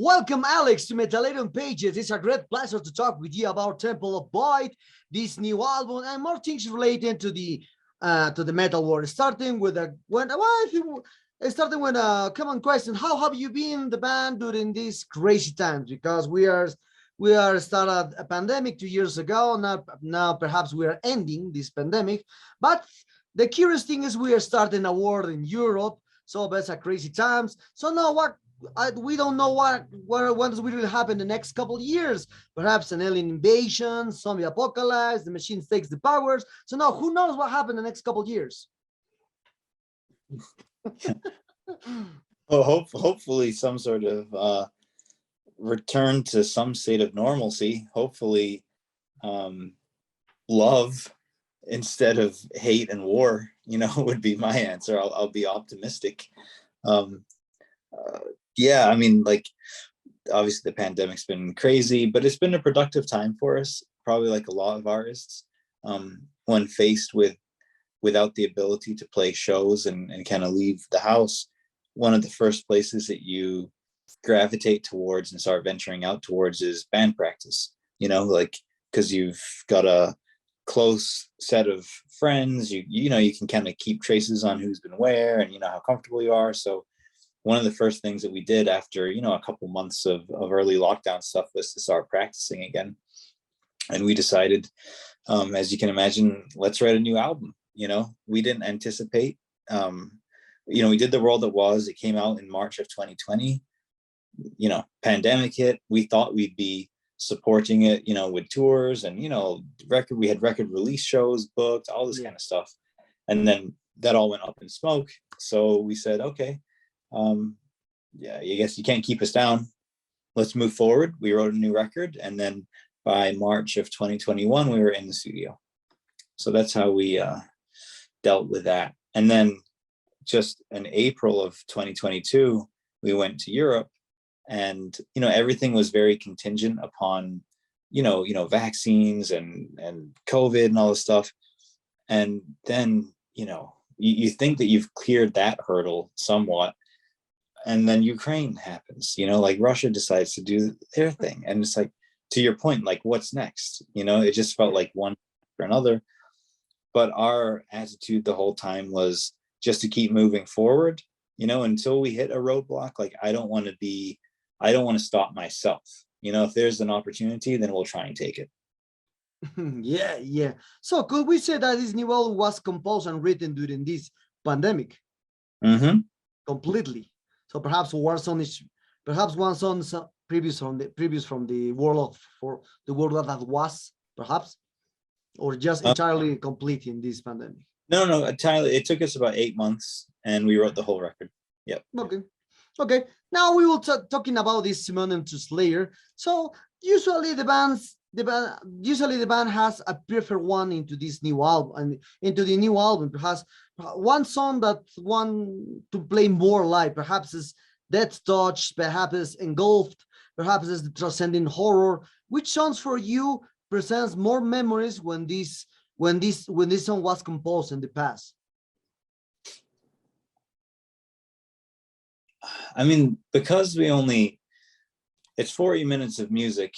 Welcome, Alex, to Metallarium Pages. It's a great pleasure to talk with you about Temple of Void, this new album, and more things related to the metal world. Starting with a common question: how have you been, the band, during these crazy times? Because we are started a pandemic 2 years ago. Now perhaps we are ending this pandemic, but the curious thing is we are starting a war in Europe. So that's a crazy times. So now we don't know what will really happen the next couple of years. Perhaps an alien invasion, zombie apocalypse, the machine takes the powers. So now who knows what happened the next couple of years? Well, hopefully some sort of return to some state of normalcy. Hopefully love instead of hate and war, would be my answer. I'll be optimistic. Yeah, I mean, like, obviously the pandemic's been crazy, but it's been a productive time for us, probably like a lot of artists, when faced without the ability to play shows and kind of leave the house. One of the first places that you gravitate towards and start venturing out towards is band practice, because you've got a close set of friends, you can kind of keep traces on who's been where and how comfortable you are. So one of the first things that we did after a couple months of early lockdown stuff was to start practicing again. And we decided, as you can imagine, let's write a new album. We didn't anticipate, we did The World That Was. It came out in March of 2020. Pandemic hit. We thought we'd be supporting it, with tours and, we had record release shows booked, all this kind of stuff. And then that all went up in smoke. So we said, okay, I guess you can't keep us down. Let's move forward. We wrote a new record. And then by March of 2021, we were in the studio. So that's how we dealt with that. And then just in April of 2022, we went to Europe. And, everything was very contingent upon, vaccines and COVID and all this stuff. And then, you think that you've cleared that hurdle somewhat. And then Ukraine happens, like Russia decides to do their thing. And it's like, to your point, like, what's next? It just felt like one after another. But our attitude the whole time was just to keep moving forward, until we hit a roadblock. Like, I don't want to stop myself. If there's an opportunity, then we'll try and take it. Yeah. So could we say that this new album was composed and written during this pandemic? Mm-hmm. Completely. So perhaps one song previous from the world that was, perhaps, or just entirely complete in this pandemic. No, entirely. It took us about 8 months, and we wrote the whole record. Yep. Okay. Now we will talking about this synonym to Slayer. So usually the band has a preferred one into this new album, and into the new album perhaps one song that one to play more live. Perhaps is Death Touch, perhaps is Engulfed, perhaps is the Transcending Horror. Which songs for you presents more memories when this song was composed in the past? I mean, because it's 40 minutes of music,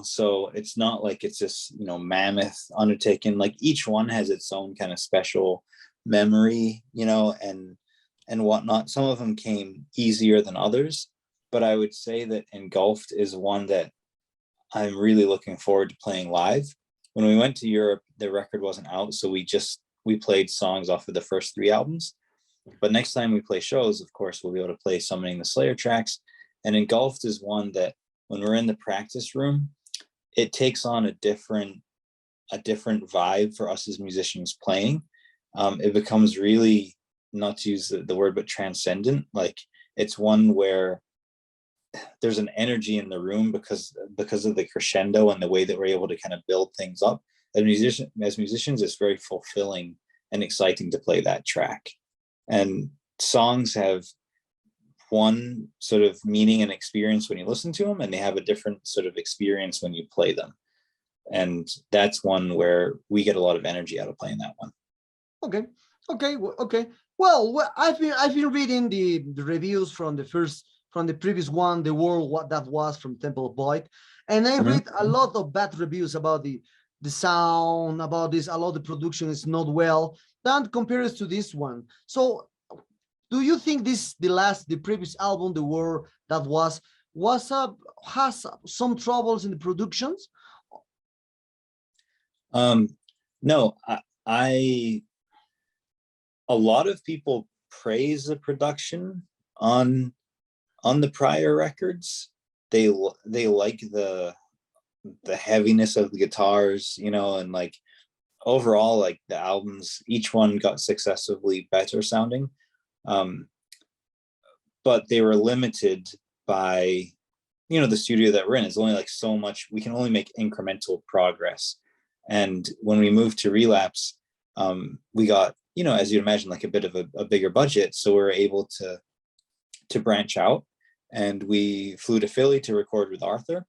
so it's not like it's this, mammoth undertaking. Like, each one has its own kind of special memory, and whatnot. Some of them came easier than others, but I would say that Engulfed is one that I'm really looking forward to playing live. When we went to Europe, the record wasn't out, so we played songs off of the first 3 albums. But next time we play shows, of course, we'll be able to play Summoning the Slayer tracks. And Engulfed is one that when we're in the practice room, it takes on a different vibe for us as musicians playing. It becomes really, not to use the word, but transcendent. Like, it's one where there's an energy in the room because of the crescendo and the way that we're able to kind of build things up. As musicians, it's very fulfilling and exciting to play that track. And songs have one sort of meaning and experience when you listen to them, and they have a different sort of experience when you play them. And that's one where we get a lot of energy out of playing that one. Okay. Well, I've been reading the reviews from the from the previous one, The World What That Was from Temple of Void. And I read a lot of bad reviews about the sound, about this, a lot of the production is not well done compared to this one. So do you think the previous album, The World That has some troubles in the productions? No, a lot of people praise the production on the prior records. They like the heaviness of the guitars, you know, and like overall, like the albums, each one got successively better sounding. But they were limited by, you know, the studio that we're in is only like so much. We can only make incremental progress. And when we moved to Relapse, we got, you know, as you'd imagine, like a bit of a bigger budget. So we were able to branch out, and we flew to Philly to record with Arthur.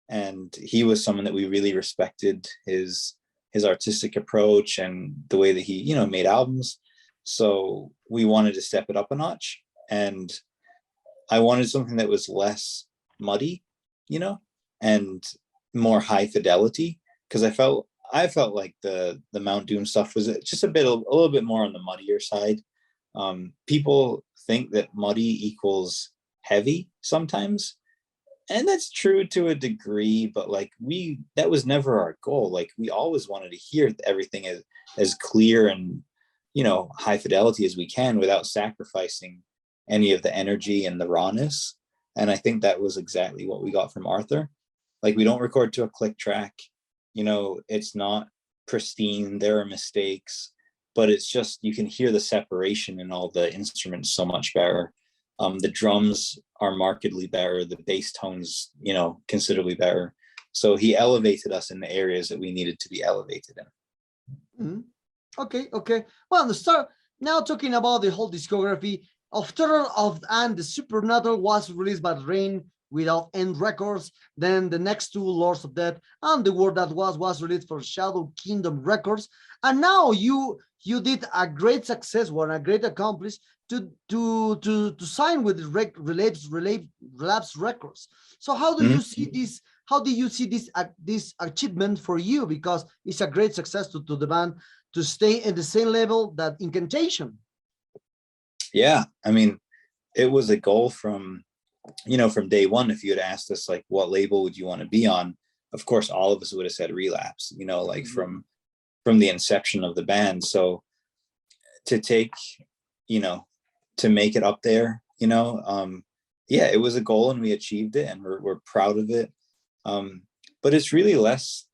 And he was someone that we really respected, his artistic approach and the way that he, you know, made albums. So we wanted to step it up a notch. And I wanted something that was less muddy, you know, and more high fidelity, because I felt like the Mount Doom stuff was just a little bit more on the muddier side. People think that muddy equals heavy sometimes, and that's true to a degree, but like that was never our goal. Like we always wanted to hear everything as clear and, you know, high fidelity as we can without sacrificing any of the energy and the rawness. And I think that was exactly what we got from Arthur. Like we don't record to a click track, you know, it's not pristine, there are mistakes, but it's just, you can hear the separation in all the instruments so much better. The drums are markedly better, the bass tones, you know, considerably better. So he elevated us in the areas that we needed to be elevated in. Okay. Well, the start now talking about the whole discography of Terror and the Supernatural was released by Rain Without End Records. Then the next two, Lords of Death and The World That Was released for Shadow Kingdom Records. And now you did a great success, a great accomplishment to sign with Relapse Records. So how do you see this? How do you see this achievement for you? Because it's a great success to the band to stay at the same level that Incantation. Yeah, I mean, it was a goal from day one. If you had asked us like what label would you want to be on, of course all of us would have said Relapse, you know, like from the inception of the band. So to take, you know, to make it up there, you know, yeah, it was a goal and we achieved it, and we're proud of it. But it's really less,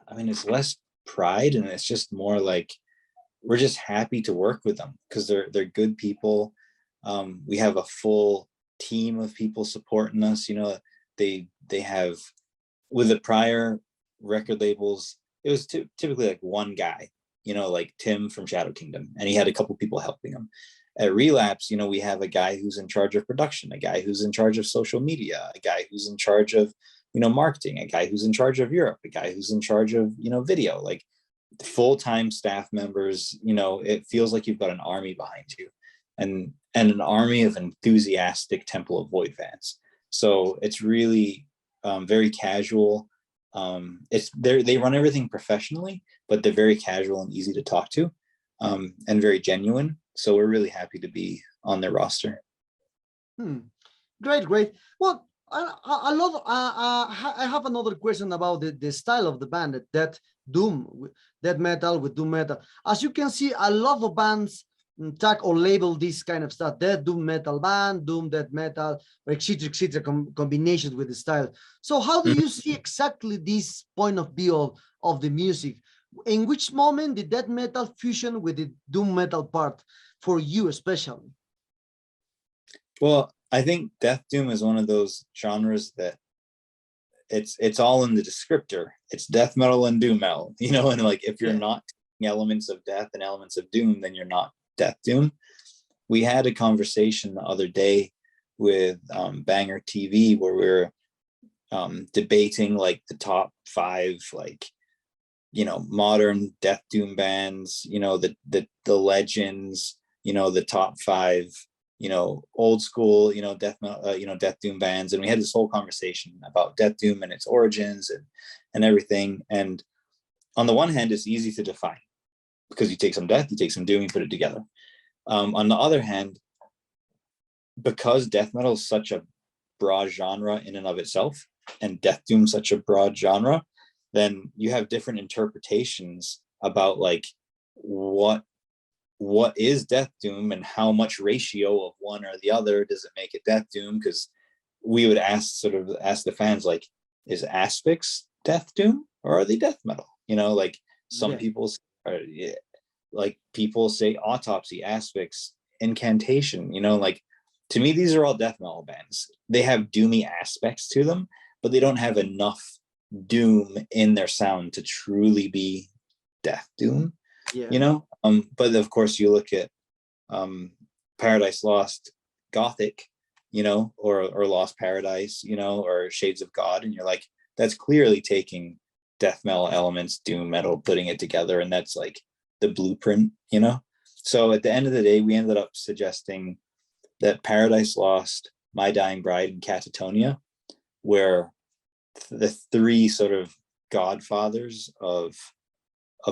I mean, it's less pride, and it's just more like we're just happy to work with them because they're good people. We have a full team of people supporting us. You know, they have, with the prior record labels, it was typically like one guy, you know, like Tim from Shadow Kingdom, and he had a couple people helping him. At Relapse, you know, we have a guy who's in charge of production, a guy who's in charge of social media, a guy who's in charge of, you know, marketing, a guy who's in charge of Europe, a guy who's in charge of, you know, video, like full-time staff members. You know, it feels like you've got an army behind you, and an army of enthusiastic Temple of Void fans. So it's really very casual. They run everything professionally, but they're very casual and easy to talk to, and very genuine. So we're really happy to be on their roster. Great. Well, I have another question about the style of the band, that death metal with doom metal. As you can see, a lot of bands tag or label this kind of stuff: death doom metal band, doom death metal, or etc. Combinations with the style. So how do you see exactly this point of view of the music? In which moment did death metal fusion with the doom metal part for you especially? Well, I think death doom is one of those genres that it's all in the descriptor. It's death metal and doom metal, you know, and like if you're not taking elements of death and elements of doom, then you're not death doom. We had a conversation the other day with Banger TV where we were debating like the top 5, like, you know, modern death doom bands, you know, the legends, you know, the top 5, old school, death metal, death doom bands, and we had this whole conversation about death doom and its origins and everything. And on the one hand, it's easy to define because you take some death, you take some doom, you put it together. On the other hand, because death metal is such a broad genre in and of itself, and death doom such a broad genre, then you have different interpretations about like what is death doom and how much ratio of one or the other does it make it death doom. Because we would ask the fans, like, is Asphyx death doom or are they death metal? Like some people are, like people say Autopsy, Asphyx, Incantation, like to me these are all death metal bands. They have doomy aspects to them, but they don't have enough doom in their sound to truly be death doom. But of course you look at Paradise Lost Gothic, or Lost Paradise, or Shades of God, and you're like, that's clearly taking death metal elements, doom metal, putting it together, and that's like the blueprint. So at the end of the day, we ended up suggesting that Paradise Lost, My Dying Bride, and Catatonia were the three sort of godfathers of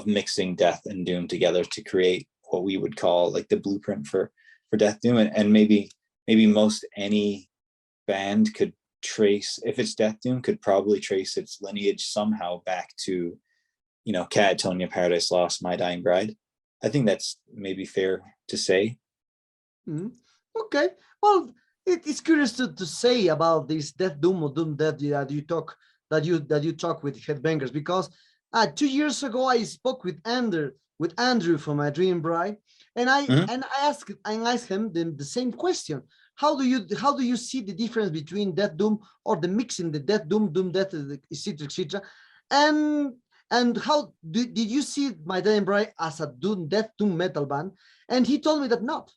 mixing death and doom together to create what we would call like the blueprint for death doom. And maybe most any band could trace, if it's death doom, could probably trace its lineage somehow back to Catatonia, Paradise Lost, My Dying Bride. I think that's maybe fair to say. Okay, well, it's curious to say about this death doom or doom death that you talk with headbangers, because 2 years ago I spoke with Andrew from My Dream Bride, and I asked him the same question. How do you see the difference between death doom, or the mixing the death doom death, etc., etc., and how did you see My Dying Bride as a death doom metal band? And he told me that not.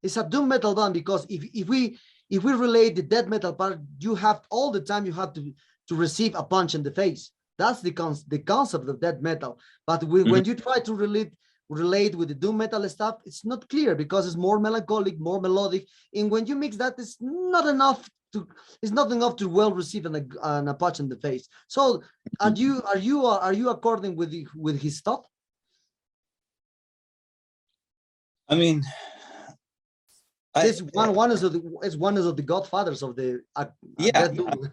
It's a doom metal band, because if we relate the death metal part, you have all the time you have to receive a punch in the face. That's the concept of death metal. But when you try to relate with the doom metal stuff, it's not clear because it's more melancholic, more melodic. And when you mix that, it's not enough to well receive a punch in the face. So are you according with his stuff? I mean, This one is of the godfathers of the death doom.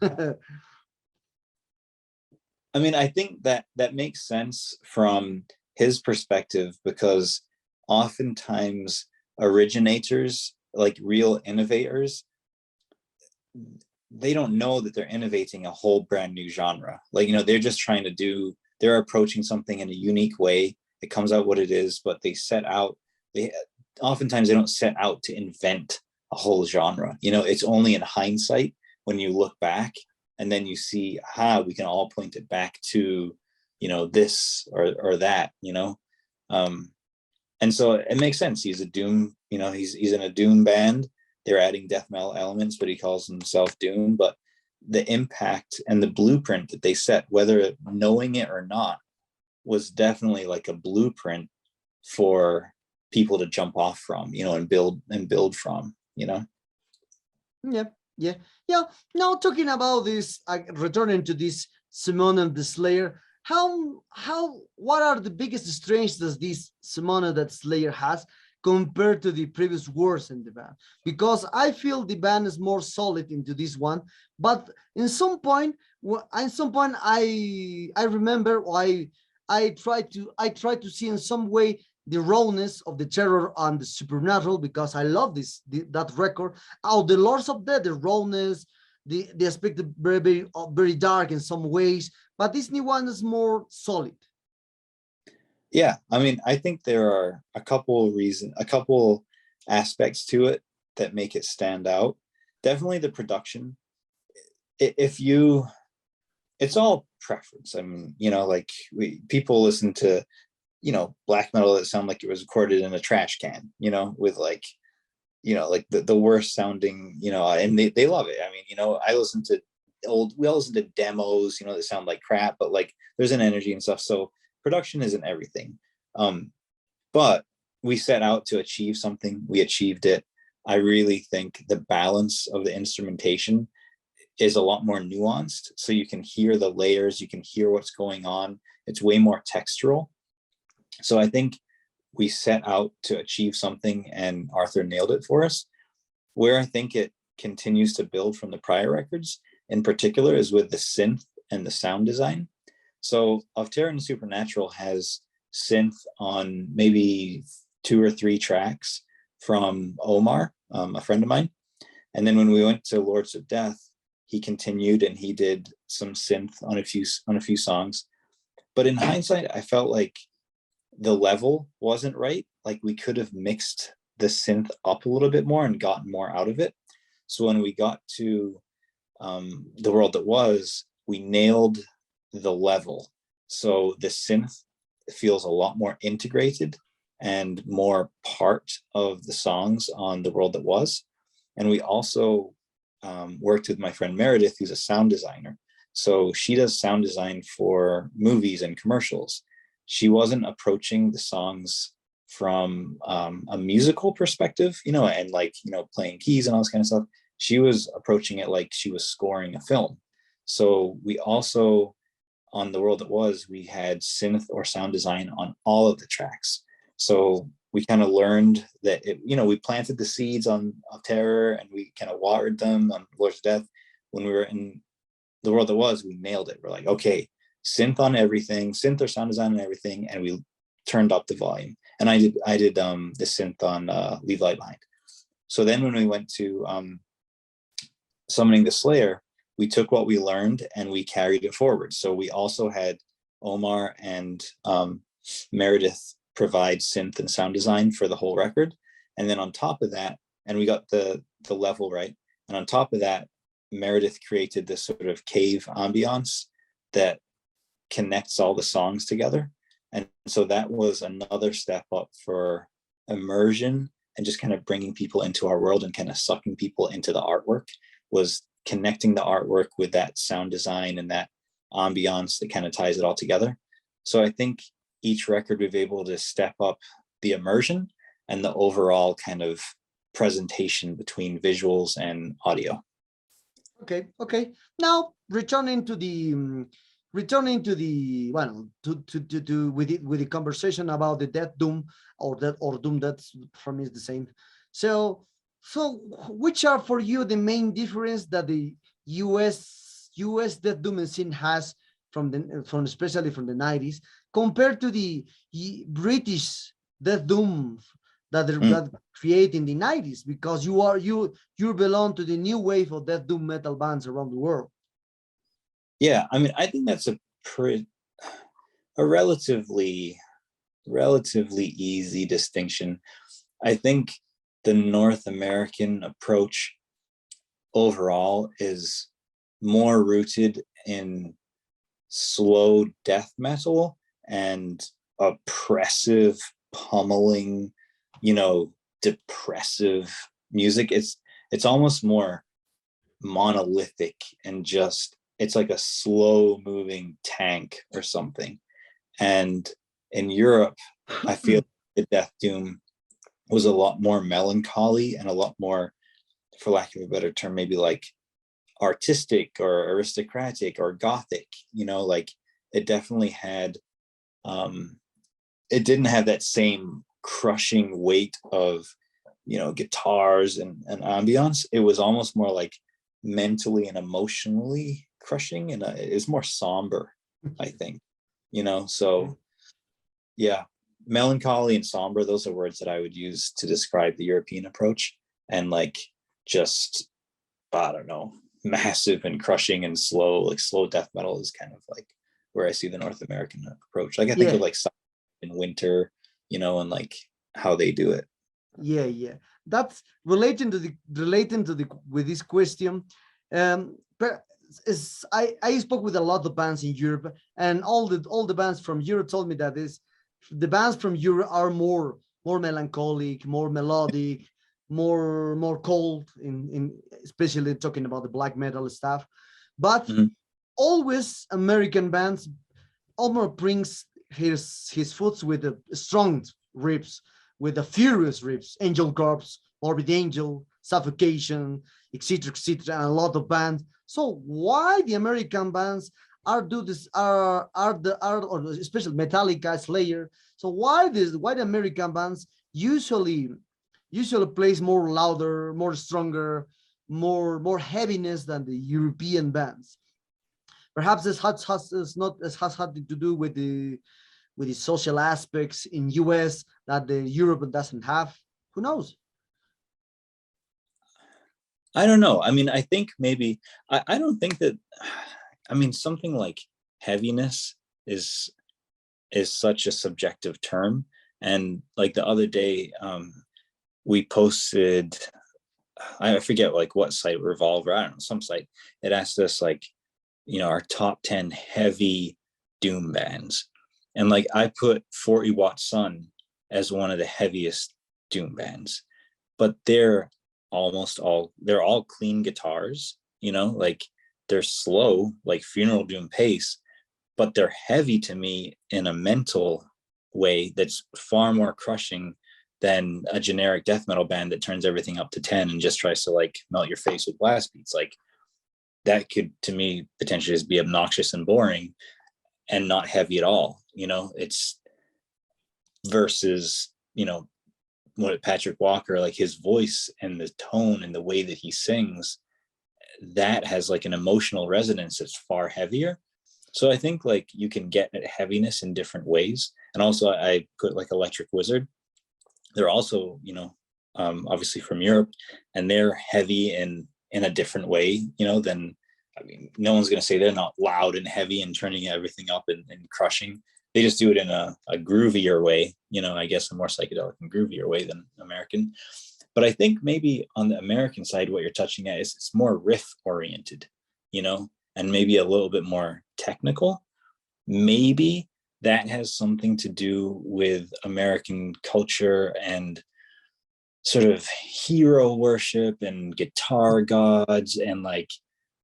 I mean, I think that makes sense from his perspective, because oftentimes originators, like real innovators, they don't know that they're innovating a whole brand new genre. Like, they're just they're approaching something in a unique way. It comes out what it is, but oftentimes they don't set out to invent a whole genre. It's only in hindsight when you look back and then you see, we can all point it back to, this or that, and so it makes sense. He's a doom, he's in a doom band. They're adding death metal elements, but he calls himself doom. But the impact and the blueprint that they set, whether knowing it or not, was definitely like a blueprint for people to jump off from, and build from, Yeah. Now talking about this, returning to this Simone and the Slayer, what are the biggest strangeness this Simone that Slayer has compared to the previous wars in the band? Because I feel the band is more solid into this one, but in some point I remember I try to see in some way the rawness of the terror and the supernatural, because I love that record. The Lords of Death, the rawness, the aspect of very dark in some ways, but this new one is more solid. Yeah, I mean, I think there are a couple aspects to it that make it stand out. Definitely the production. It's all preference. I mean, like people listen to, black metal that sound like it was recorded in a trash can, with like the worst sounding, and they love it. I mean, we all listen to demos, that sound like crap, but like there's an energy and stuff. So production isn't everything. But we set out to achieve something. We achieved it. I really think the balance of the instrumentation is a lot more nuanced. So you can hear the layers, you can hear what's going on. It's way more textural. So I think we set out to achieve something and Arthur nailed it for us. Where I think it continues to build from the prior records in particular is with the synth and the sound design. So Of Terror and Supernatural has synth on maybe 2 or 3 tracks from Omar, a friend of mine. And then when we went to Lords of Death, he continued and he did some synth on a few songs. But in hindsight, I felt like the level wasn't right. Like we could have mixed the synth up a little bit more and gotten more out of it. So when we got to The World That Was, we nailed the level. So the synth feels a lot more integrated and more part of the songs on The World That Was. And we also worked with my friend Meredith, who's a sound designer. So she does sound design for movies and commercials. She wasn't approaching the songs from a musical perspective, you know, and like, you know, playing keys and all this kind of stuff. She was approaching it like she was scoring a film. So we also, on The World That Was, we had synth or sound design on all of the tracks. So we kind of learned that, it, you know, we planted the seeds on Of Terror and we kind of watered them on Lords of Death. When we were in The World That Was, we nailed it. We're like, okay, synth on everything, synth or sound design on everything, and we turned up the volume. And I did the synth on Leave Light Behind. So then when we went to Summoning the Slayer, we took what we learned and we carried it forward. So we also had Omar and Meredith provide synth and sound design for the whole record. And then on top of that, and we got the level right. And on top of that, Meredith created this sort of cave ambiance that connects all the songs together. And so that was another step up for immersion and just kind of bringing people into our world and kind of sucking people into the artwork, was connecting the artwork with that sound design and that ambiance that kind of ties it all together. So I think each record we've able to step up the immersion and the overall kind of presentation between visuals and audio. Okay. Now returning to the well, to with the conversation about the Death Doom or Doom, that's for me is the same. So which are for you the main difference that the US Death Doom scene has from especially from the 90s compared to the British Death Doom that that create in the 90s, because you belong to the new wave of Death Doom metal bands around the world? Yeah, I mean, I think that's a relatively easy distinction. I think the North American approach overall is more rooted in slow death metal and oppressive, pummeling, you know, depressive music. It's almost more monolithic and just, it's like a slow moving tank or something. And in Europe, I feel the Death Doom was a lot more melancholy and a lot more, for lack of a better term, maybe like artistic or aristocratic or gothic, you know, like it definitely had, it didn't have that same crushing weight of, you know, guitars and ambiance. It was almost more like mentally and emotionally crushing, and it's more somber, I think, you know. So yeah, melancholy and somber, those are words that I would use to describe the European approach. And like, just, I don't know, massive and crushing and slow, like slow death metal is kind of like where I see the North American approach. Like I think of like in winter, you know, and like how they do it. Yeah. That's relating to the with this question. But I spoke with a lot of bands in Europe, and all the bands from Europe told me that the bands from Europe are more melancholic, more melodic, more cold in especially talking about the black metal stuff. But always American bands almost brings his foot with the strong riffs, with the furious riffs, Angel Corpse Morbid Angel, Suffocation, etc., and a lot of bands. So why the American bands or especially Metallica, Slayer? So why the American bands usually plays more louder, more stronger, more heaviness than the European bands? Perhaps this has had to do with the social aspects in US that the Europe doesn't have. Who knows? I don't know. I mean, I think maybe I don't think that. I mean, something like heaviness is such a subjective term. And like the other day, we posted, I forget like what site, Revolver, I don't know, some site. It asked us like, our top 10 heavy doom bands. And like I put 40 Watt Sun as one of the heaviest doom bands, but they're all clean guitars, like they're slow, like Funeral Doom pace, but they're heavy to me in a mental way that's far more crushing than a generic death metal band that turns everything up to 10 and just tries to like melt your face with blast beats. Like that could, to me, potentially just be obnoxious and boring and not heavy at all. It's versus, what Patrick Walker, like his voice and the tone and the way that he sings, that has like an emotional resonance that's far heavier. So I think like you can get at heaviness in different ways. And also I put like Electric Wizard. They're also, obviously from Europe, and they're heavy in a different way, than, I mean, no one's going to say they're not loud and heavy and turning everything up and crushing. They just do it in a groovier way, I guess a more psychedelic and groovier way than American. But I think maybe on the American side, what you're touching at is it's more riff oriented, and maybe a little bit more technical. Maybe that has something to do with American culture and sort of hero worship and guitar gods and like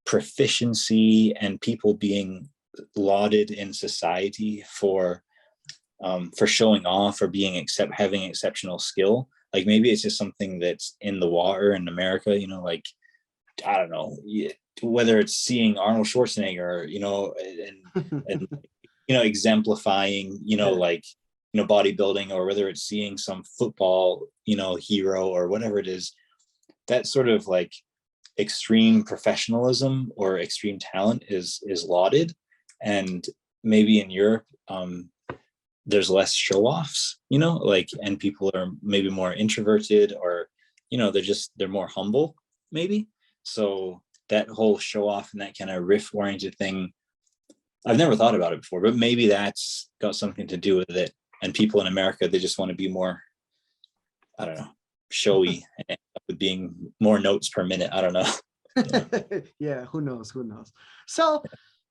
proficiency and people being lauded in society for showing off or having exceptional skill. Like maybe it's just something that's in the water in America, like, I don't know, whether it's seeing Arnold Schwarzenegger, and exemplifying, like, bodybuilding, or whether it's seeing some football, hero or whatever it is, that sort of like extreme professionalism or extreme talent is lauded. And maybe in Europe, there's less show-offs, like, and people are maybe more introverted, or, they're more humble, maybe. So that whole show-off and that kind of riff-oriented thing, I've never thought about it before, but maybe that's got something to do with it. And people in America, they just want to be more, I don't know, showy, and with being more notes per minute. I don't know. Yeah, who knows? So,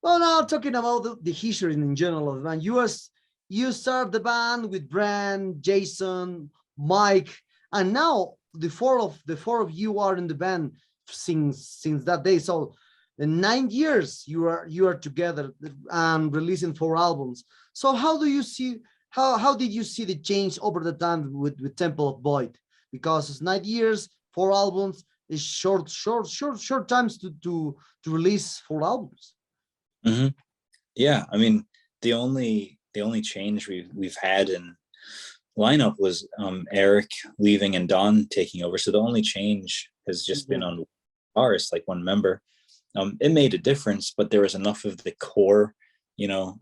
well, now talking about the history in general of the band, you start the band with Brand, Jason, Mike, and now the four of you are in the band since that day. So in 9 years you are together and releasing 4 albums. So how did you see the change over the time with Temple of Void? Because it's 9 years, 4 albums is short times to release 4 albums. Mm-hmm. Yeah, I mean, the only change we've had in lineup was Eric leaving and Don taking over. So the only change has just been on guitarist, like one member. It made a difference, but there was enough of the core,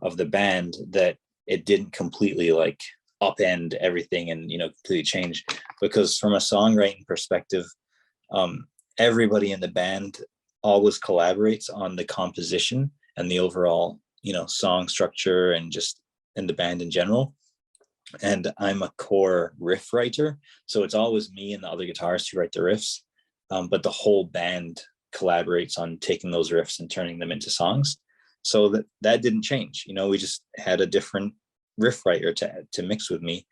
of the band that it didn't completely like upend everything and, completely change. Because from a songwriting perspective, everybody in the band always collaborates on the composition and the overall, song structure and just in the band in general. And I'm a core riff writer, so it's always me and the other guitarists who write the riffs, but the whole band collaborates on taking those riffs and turning them into songs. So that didn't change. We just had a different riff writer to mix with me.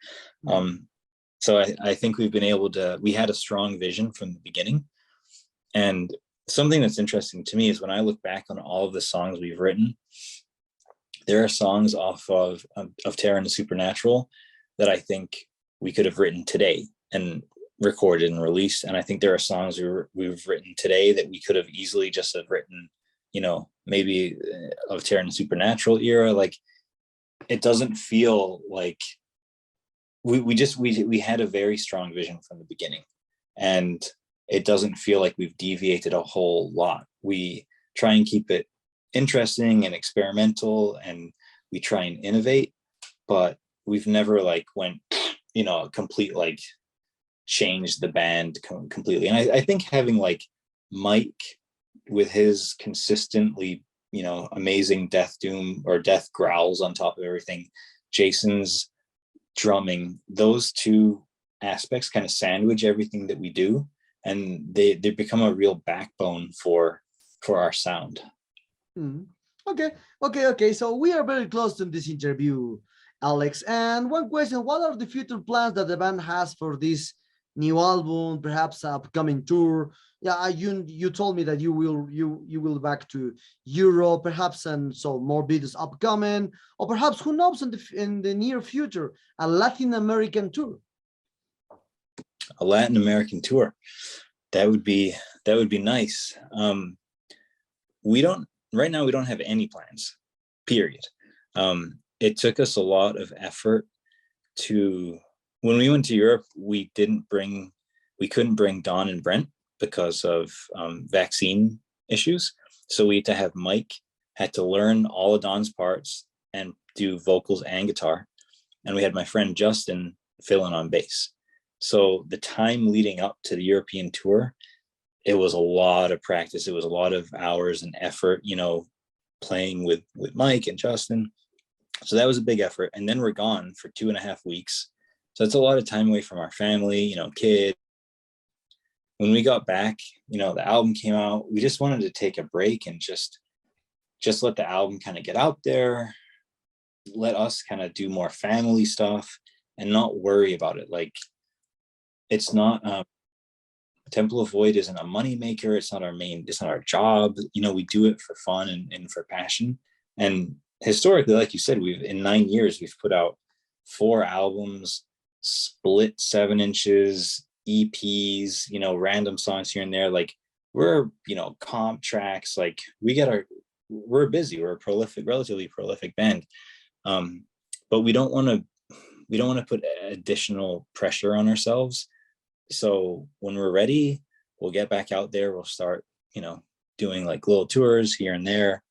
So I think we had a strong vision from the beginning. And something that's interesting to me is when I look back on all of the songs we've written, there are songs off of Terror and the Supernatural that I think we could have written today. And recorded and released. And I think there are songs we've written today that we could have easily just have written, maybe of Terror and Supernatural era. Like, it doesn't feel like we had a very strong vision from the beginning, and it doesn't feel like we've deviated a whole lot. We try and keep it interesting and experimental, and we try and innovate, but we've never went, complete changed the band completely. And I think having Mike with his consistently, amazing death doom or death growls on top of everything, Jason's drumming, those two aspects kind of sandwich everything that we do, and they become a real backbone for our sound. Okay. So we are very close to this interview, Alex. And one question: what are the future plans that the band has for this new album, perhaps upcoming tour? Yeah, you told me that you will back to Europe, perhaps, and so more videos upcoming, or perhaps, who knows, in the near future, a Latin American tour. A Latin American tour, that would be nice. Right now we don't have any plans, period. It took us a lot of effort when we went to Europe. We couldn't bring Don and Brent because of vaccine issues. So we had to have Mike had to learn all of Don's parts and do vocals and guitar. And we had my friend Justin fill in on bass. So the time leading up to the European tour, it was a lot of practice. It was a lot of hours and effort, playing with Mike and Justin. So that was a big effort. And then we're gone for 2.5 weeks. So it's a lot of time away from our family, kids. When we got back, the album came out. We just wanted to take a break and just let the album kind of get out there, let us kind of do more family stuff and not worry about it. It's not, Temple of Void isn't a money maker. It's not our job. We do it for fun and for passion. And historically, like you said, in 9 years, we've put out 4 albums, split 7 inches, EPs, random songs here and there. We're, comp tracks, we're busy. We're a relatively prolific band. But we don't want to put additional pressure on ourselves. So when we're ready, we'll get back out there. We'll start, doing little tours here and there.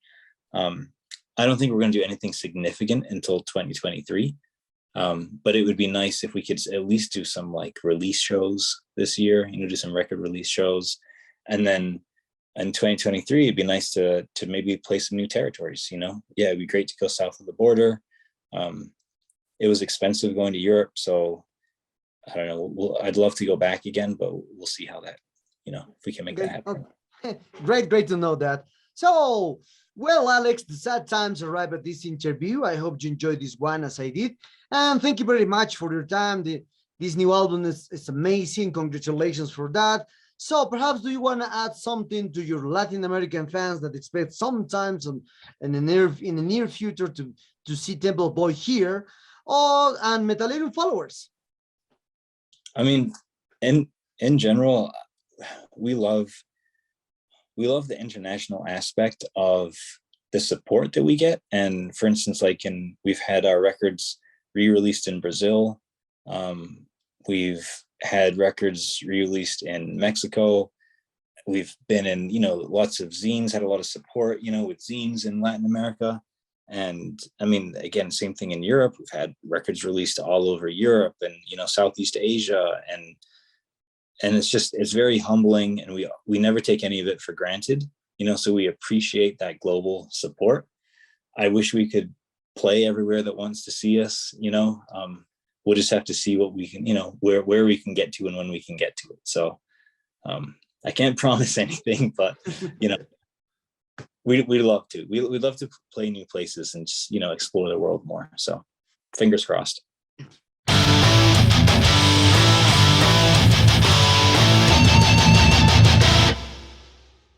I don't think we're going to do anything significant until 2023. But it would be nice if we could at least do some release shows this year, do some record release shows. And then in 2023, it'd be nice to maybe play some new territories, Yeah, it'd be great to go south of the border. It was expensive going to Europe, so I don't know. I'd love to go back again, but we'll see how that, if we can make that happen. Okay. Great to know that. So, well, Alex, the sad times arrive at this interview. I hope you enjoyed this one as I did. And thank you very much for your time. This new album is amazing. Congratulations for that. So perhaps, do you want to add something to your Latin American fans that expect sometimes in the near future to see Temple Boy here, and Metallerium followers? I mean, in general, we love the international aspect of the support that we get. And for instance, we've had our records re-released in Brazil. We've had records re-released in Mexico. We've been in, lots of zines, had a lot of support, with zines in Latin America. And I mean, again, same thing in Europe. We've had records released all over Europe and, Southeast Asia. And it's very humbling, and we never take any of it for granted, so we appreciate that global support. I wish we could play everywhere that wants to see us, we'll just have to see what we can, where we can get to and when we can get to it. So I can't promise anything, but, we'd love to. We'd love to play new places and just, explore the world more. So fingers crossed.